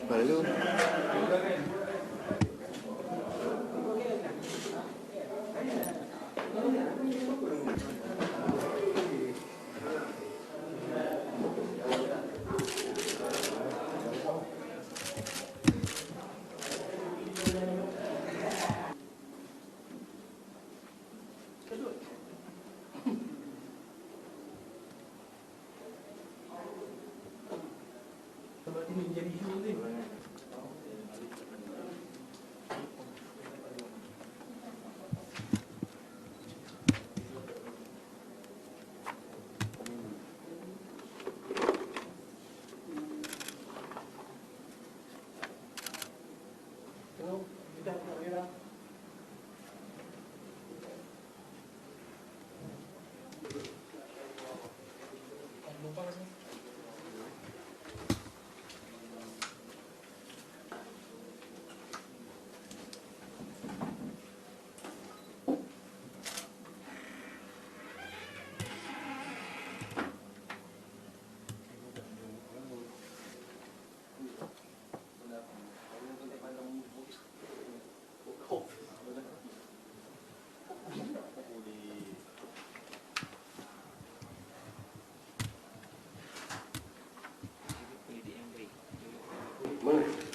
Lalu ini menjadi sulit.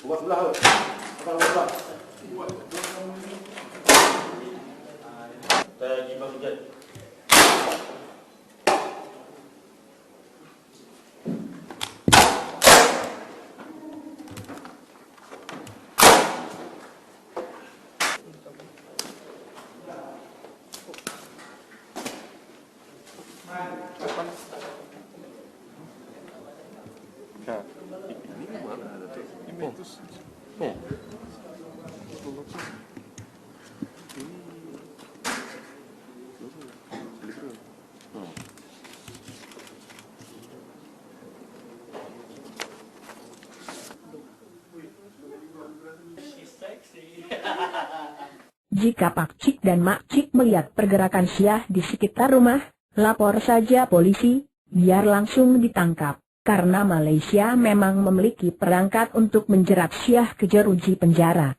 buat sebelah tu. Abang sebelah. Tadi bang hujan. Jika Pak Cik dan Mak Cik melihat pergerakan Syah di sekitar rumah, lapor saja polisi, biar langsung ditangkap. Karena Malaysia memang memiliki perangkat untuk menjerat Syah ke jeruji penjara.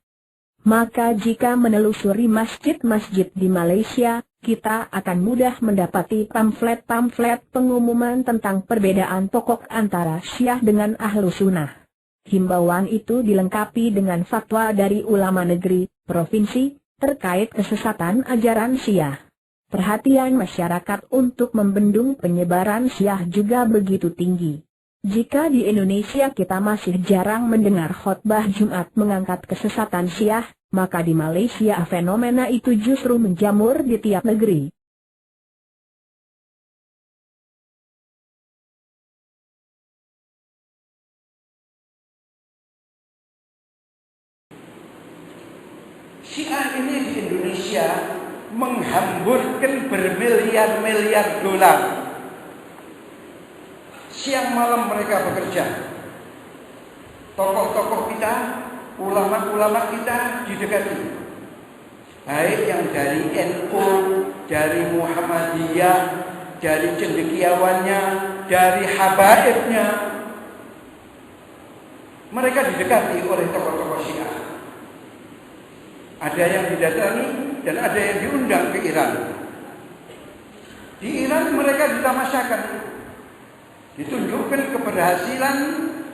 Maka jika menelusuri masjid-masjid di Malaysia, kita akan mudah mendapati pamflet-pamflet pengumuman tentang perbedaan pokok antara Syiah dengan Ahlu Sunnah. Himbauan itu dilengkapi dengan fatwa dari ulama negeri, provinsi, terkait kesesatan ajaran Syiah. Perhatian masyarakat untuk membendung penyebaran Syiah juga begitu tinggi. Jika di Indonesia kita masih jarang mendengar khotbah Jumat mengangkat kesesatan Syiah, maka di Malaysia fenomena itu justru menjamur di tiap negeri. Syiah ini di Indonesia menghamburkan bermiliar-miliar dolar. Siang malam mereka bekerja. Tokoh-tokoh kita, ulama-ulama kita didekati. Baik yang dari NU, dari Muhammadiyah, dari cendekiawannya, dari habaibnya. Mereka didekati oleh tokoh-tokoh Syiah. Ada yang didatangi dan ada yang diundang ke Iran. Di Iran mereka ditamasyakan, ditunjukkan keberhasilan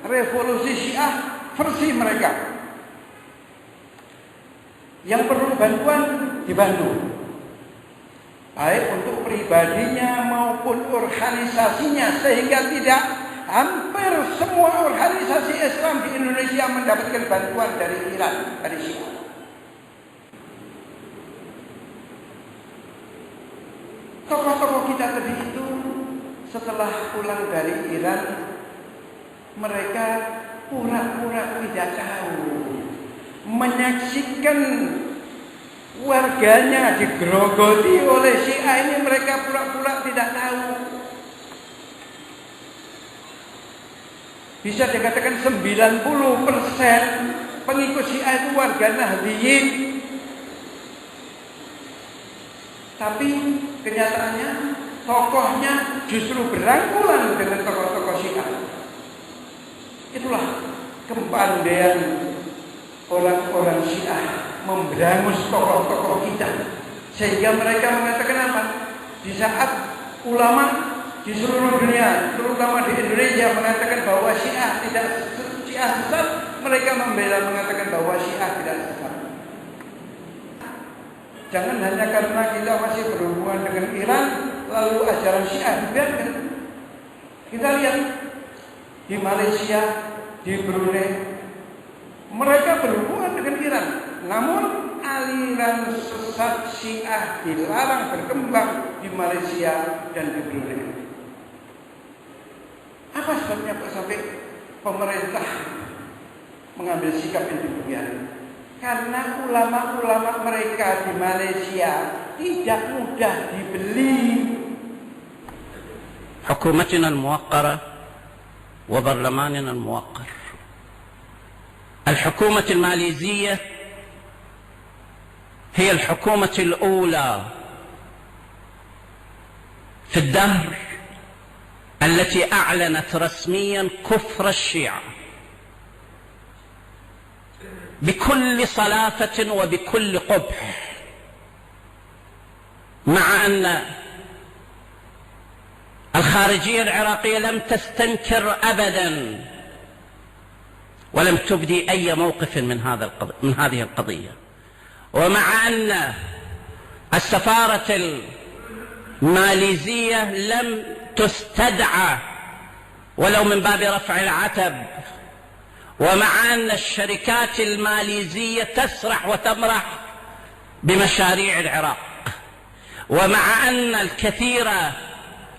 revolusi Syiah versi mereka. Yang perlu bantuan dibantu, baik untuk pribadinya maupun organisasinya, sehingga tidak hampir semua organisasi Islam di Indonesia mendapatkan bantuan dari Iran, dari Syiah. Tokoh-tokoh kita tadi itu setelah pulang dari Iran, mereka pura-pura tidak tahu, menyaksikan warganya digerogoti oleh Syiah ini, mereka pura-pura tidak tahu. Bisa dikatakan 90% pengikut Syiah itu warga Nahdliyin. Tapi kenyataannya tokohnya justru berangkulan dengan tokoh-tokoh Syiah. Itulah kepandaian orang-orang Syiah memberangus tokoh-tokoh kita, sehingga mereka mengatakan apa? Di saat ulama di seluruh dunia, terutama di Indonesia, mengatakan bahwa Syiah sesat, mereka membela mengatakan bahwa Syiah tidak sesat. Jangan hanya karena kita masih berhubungan dengan Iran, lalu ajaran Syiah dibiarkan. Kita lihat di Malaysia, di Brunei, mereka berhubungan dengan Iran, namun aliran sesat Syiah dilarang berkembang di Malaysia dan di Brunei. Apa sebabnya kok sampai pemerintah mengambil sikap yang demikian? Karena ulama-ulama mereka di Malaysia tidak mudah dibeli. حكومتنا الموقرة وبرلماننا الموقر. الحكومة الماليزية هي الحكومة الأولى في الدهر التي أعلنت رسميا كفر الشيعة بكل صلافة وبكل قبح، مع أن الخارجية العراقية لم تستنكر أبدا ولم تبدي أي موقف من هذه القضية، ومع أن السفارة الماليزية لم تستدعى ولو من باب رفع العتب، ومع أن الشركات الماليزية تسرح وتمرح بمشاريع العراق، ومع أن الكثير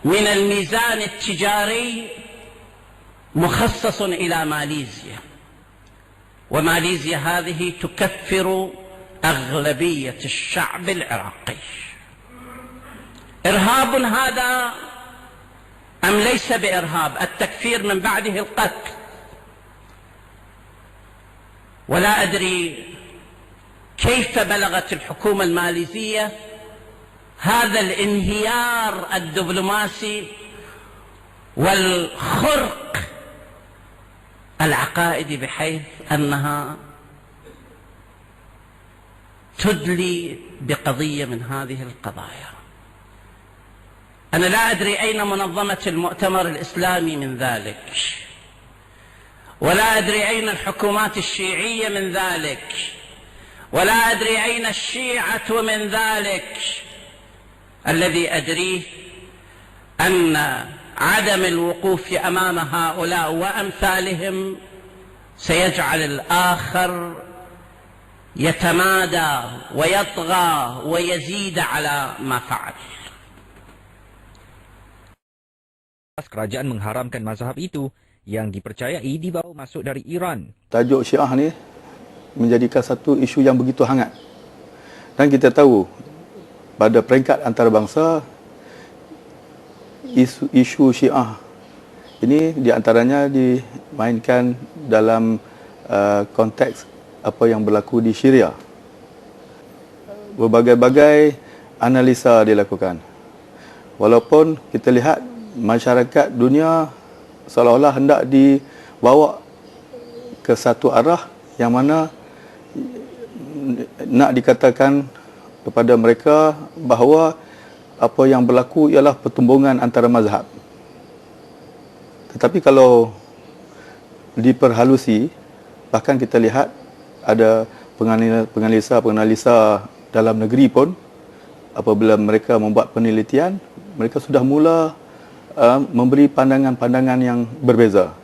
من الميزان التجاري مخصص إلى ماليزيا، وماليزيا هذه تكفر أغلبية الشعب العراقي. إرهاب هذا أم ليس بإرهاب؟ التكفير من بعده القتل. ولا أدري كيف بلغت الحكومة الماليزية هذا الانهيار الدبلوماسي والخرق العقائدي، بحيث أنها تدلي بقضية من هذه القضايا. أنا لا أدري أين منظمة المؤتمر الإسلامي من ذلك، ولا أدري أين الحكومات الشيعية من ذلك، ولا أدري أين الشيعة من ذلك. الذي أدريه أن عدم الوقوف أمام هؤلاء وأمثالهم سيجعل الآخر يتمادى ويطغى ويزيد على ما فعل. Kerajaan mengharamkan mazhab itu yang dipercayai dibawa masuk dari Iran. Tajuk Syiah ni menjadikan satu isu yang begitu hangat. Dan kita tahu pada peringkat antarabangsa, isu Syiah ini diantaranya dimainkan dalam konteks apa yang berlaku di Syria. Berbagai-bagai analisa dilakukan. Walaupun kita lihat masyarakat dunia seolah-olah hendak dibawa ke satu arah yang mana nak dikatakan kepada mereka bahawa apa yang berlaku ialah pertumbungan antara mazhab. Tetapi kalau diperhalusi, bahkan kita lihat ada penganalisa dalam negeri pun, apabila mereka membuat penelitian, mereka sudah mula memberi pandangan-pandangan yang berbeza.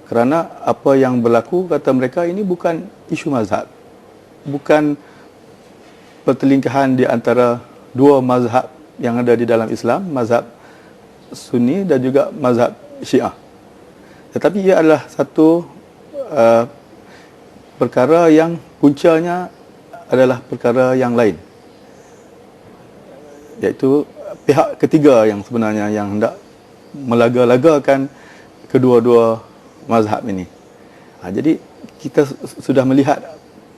Kerana apa yang berlaku, kata mereka, ini bukan isu mazhab, bukan pertelingkahan di antara dua mazhab yang ada di dalam Islam, mazhab Sunni dan juga mazhab Syiah. Tetapi ia adalah satu perkara yang puncanya adalah perkara yang lain, iaitu pihak ketiga yang sebenarnya yang hendak melaga-lagakan kedua-dua mazhab ini. Jadi kita sudah melihat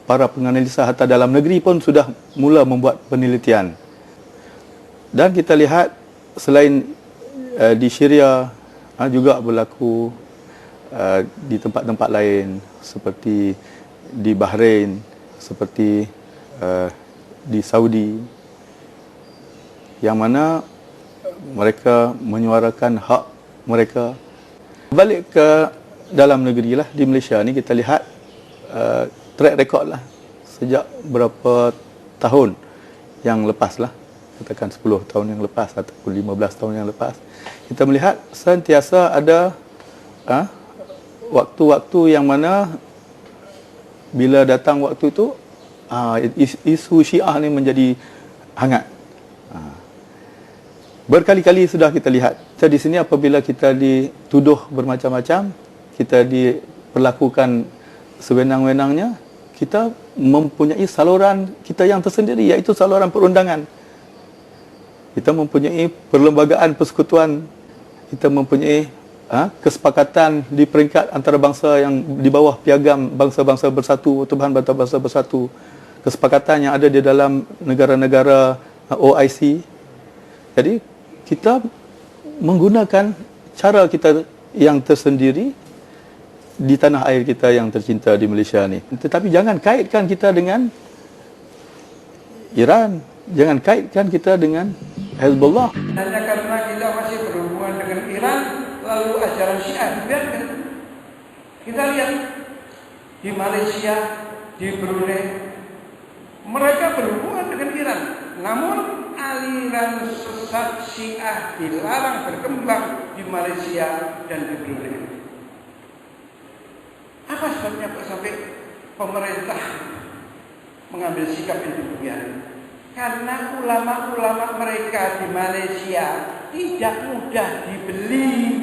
para penganalisa hatta dalam negeri pun sudah mula membuat penelitian. Dan kita lihat selain di Syria juga berlaku di tempat-tempat lain seperti di Bahrain, seperti di Saudi, yang mana mereka menyuarakan hak mereka. Balik ke dalam negeri lah, di Malaysia ni kita lihat track record lah sejak berapa tahun yang lepas lah, katakan 10 tahun yang lepas ataupun 15 tahun yang lepas, kita melihat sentiasa ada waktu-waktu yang mana bila datang waktu itu isu Syiah ni menjadi hangat. Berkali-kali sudah kita lihat. So, di sini apabila kita dituduh bermacam-macam, kita diperlakukan sewenang-wenangnya, kita mempunyai saluran kita yang tersendiri, iaitu saluran perundangan. Kita mempunyai perlembagaan persekutuan, kita mempunyai kesepakatan di peringkat antarabangsa yang di bawah piagam bangsa-bangsa bersatu, Tuhan bangsa-bangsa bersatu, kesepakatan yang ada di dalam negara-negara OIC. Jadi kita menggunakan cara kita yang tersendiri di tanah air kita yang tercinta di Malaysia ni. Tetapi jangan kaitkan kita dengan Iran, jangan kaitkan kita dengan Hezbollah. Hanya karena kita masih berhubungan dengan Iran, lalu ajaran Syiah biarkan. Kita lihat di Malaysia, di Brunei, mereka berhubungan dengan Iran, namun aliran sesat Syiah dilarang berkembang di Malaysia dan di Brunei. Apa sebabnya kok sampai pemerintah mengambil sikap yang demikian? Karena ulama-ulama mereka di Malaysia tidak mudah dibeli.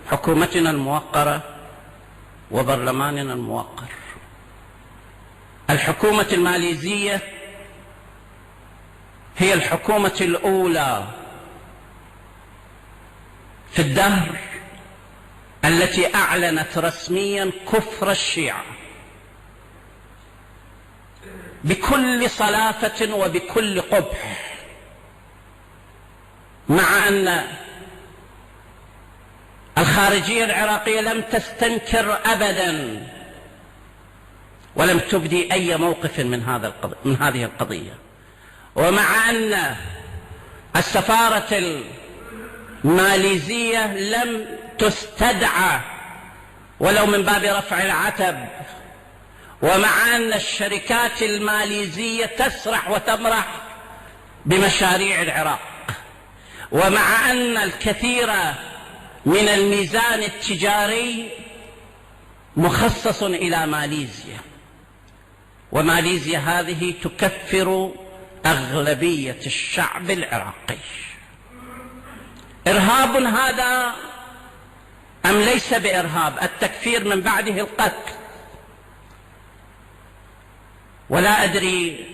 حكومتنا الموقرة وبرلماننا الموقر. الحكومة الماليزية هي الحكومة الأولى في الدهر التي أعلنت رسميا كفر الشيعة بكل صلافة وبكل قبح، مع أن الخارجية العراقية لم تستنكر أبدا ولم تبدي أي موقف من هذه القضية، ومع أن السفارة الماليزية لم تستدعى ولو من باب رفع العتب، ومع أن الشركات الماليزية تسرح وتمرح بمشاريع العراق، ومع أن الكثير من الميزان التجاري مخصص إلى ماليزيا، وماليزيا هذه تكفر أغلبية الشعب العراقي. إرهاب هذا أم ليس بإرهاب؟ التكفير من بعده القتل. ولا أدري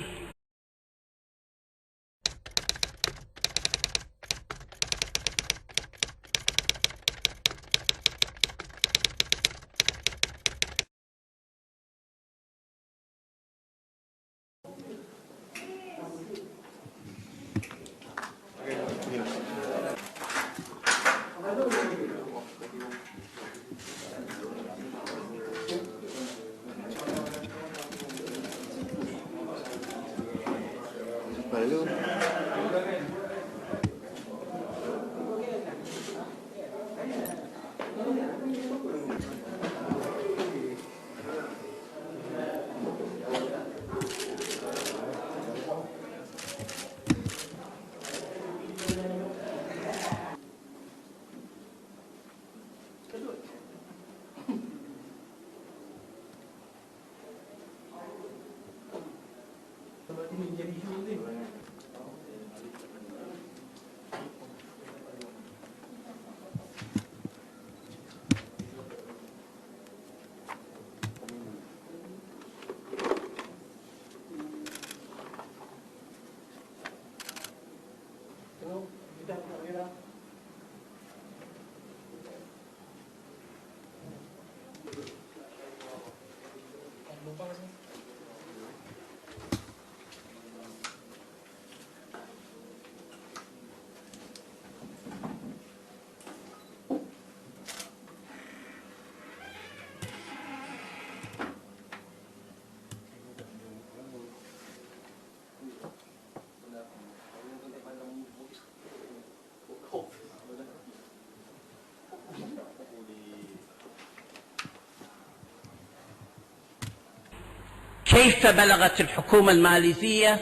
كيف بلغت الحكومة الماليزية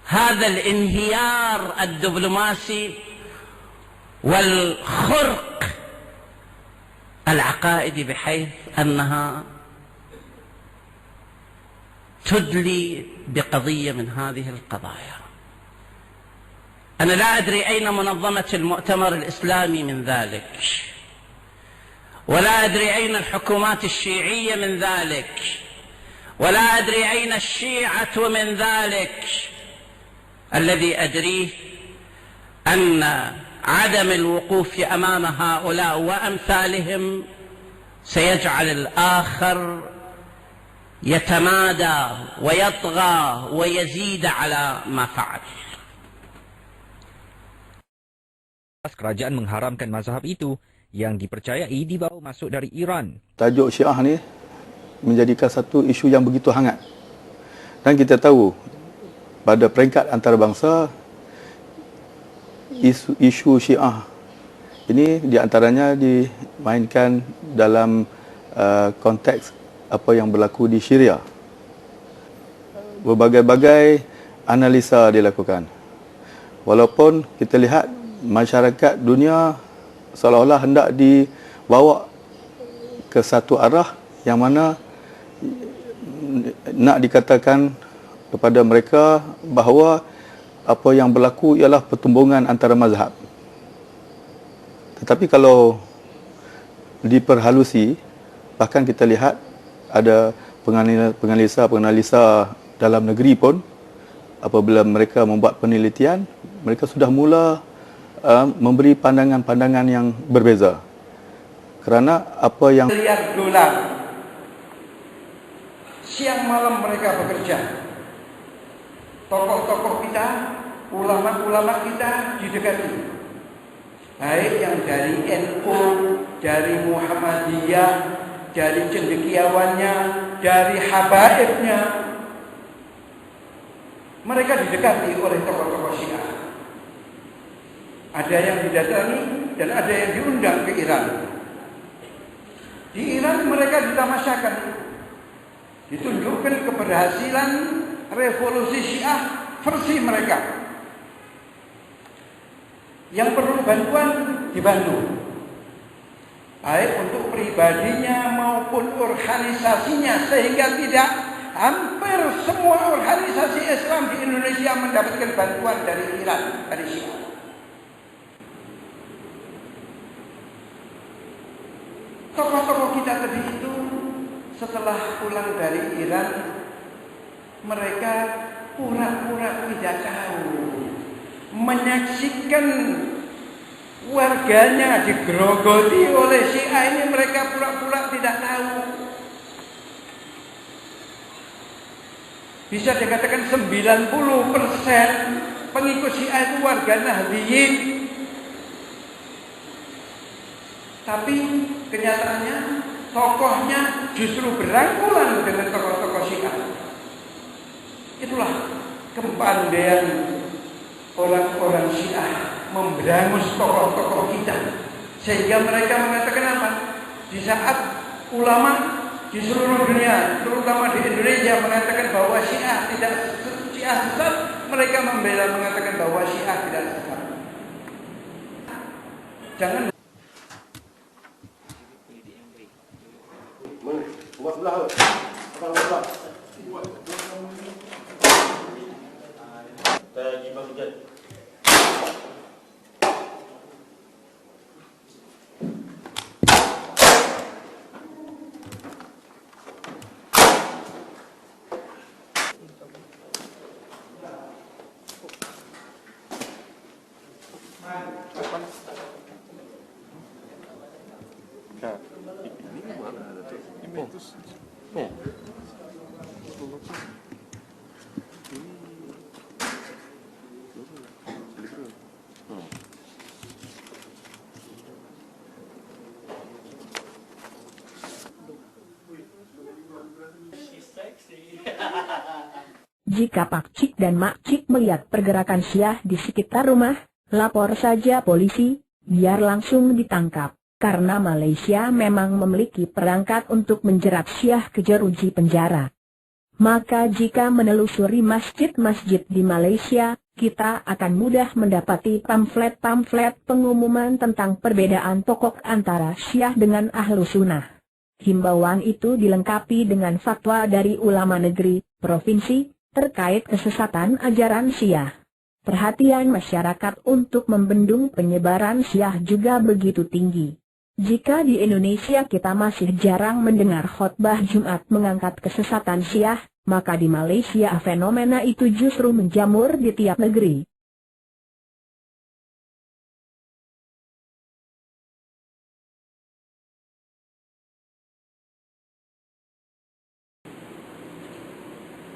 هذا الانهيار الدبلوماسي والخرق العقائدي بحيث أنها تدلي بقضية من هذه القضايا. أنا لا أدري أين منظمة المؤتمر الإسلامي من ذلك، ولا أدري أين الحكومات الشيعية من ذلك، ولا أدري أين الشيعة من ذلك. الذي أدريه أن عدم الوقوف أمام هؤلاء وأمثالهم سيجعل الآخر يتمادى ويطغى ويزيد على ما فعل. Kerajaan mengharamkan mazhab itu yang dipercayai dibawa masuk dari Iran. Tajuk Syiah ni menjadikan satu isu yang begitu hangat. Dan kita tahu pada peringkat antarabangsa isu Syiah ini di antaranya dimainkan dalam konteks apa yang berlaku di Syria. Berbagai-bagai analisa dilakukan. Walaupun kita lihat masyarakat dunia seolah-olah hendak dibawa ke satu arah yang mana nak dikatakan kepada mereka bahawa apa yang berlaku ialah pertumbungan antara mazhab. Tetapi kalau diperhalusi, bahkan kita lihat ada penganalisa dalam negeri pun apabila mereka membuat penelitian, mereka sudah mula memberi pandangan-pandangan yang berbeza. Kerana apa yang miliar dolar siang malam mereka bekerja. Tokoh-tokoh kita, ulama-ulama kita didekati. Baik yang dari NU, dari Muhammadiyah, dari cendekiawannya, dari habaibnya. Mereka didekati oleh tokoh-tokoh Syiah. Ada yang didatangi dan ada yang diundang ke Iran. Di Iran mereka ditamasyakan, ditunjukkan keberhasilan revolusi Syiah versi mereka. Yang perlu bantuan dibantu, baik untuk pribadinya maupun organisasinya, sehingga tidak hampir semua organisasi Islam di Indonesia mendapatkan bantuan dari Iran, dari Syiah. Tokoh-tokoh kita tadi itu setelah pulang dari Iran, mereka pura-pura tidak tahu, menyaksikan warganya digerogoti oleh Syiah ini, mereka pura-pura tidak tahu. Bisa dikatakan 90% pengikut Syiah itu warga Nahdliyin. Tapi kenyataannya tokohnya justru berangkulan dengan tokoh-tokoh Syiah. Itulah kepandaian orang-orang Syiah memberangus tokoh-tokoh kita, sehingga mereka mengatakan apa? Di saat ulama di seluruh dunia, terutama di Indonesia, mengatakan bahwa Syiah sesat, mereka membela mengatakan bahwa Syiah tidak sesat. Jangan buat sebelah. Abang sebelah. Kita bagi jet. Jika Pak Cik dan Mak Cik melihat pergerakan Syiah di sekitar rumah, lapor saja polisi, biar langsung ditangkap. Karena Malaysia memang memiliki perangkat untuk menjerat Syiah ke jeruji penjara. Maka jika menelusuri masjid-masjid di Malaysia, kita akan mudah mendapati pamflet-pamflet pengumuman tentang perbedaan pokok antara Syiah dengan Ahlu Sunnah. Himbauan itu dilengkapi dengan fatwa dari ulama negeri, provinsi, terkait kesesatan ajaran Syiah. Perhatian masyarakat untuk membendung penyebaran Syiah juga begitu tinggi. Jika di Indonesia kita masih jarang mendengar khotbah Jumat mengangkat kesesatan Syiah, maka di Malaysia fenomena itu justru menjamur di tiap negeri.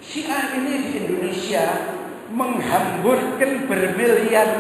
Syiah ini di Indonesia menghamburkan bermiliar-miliar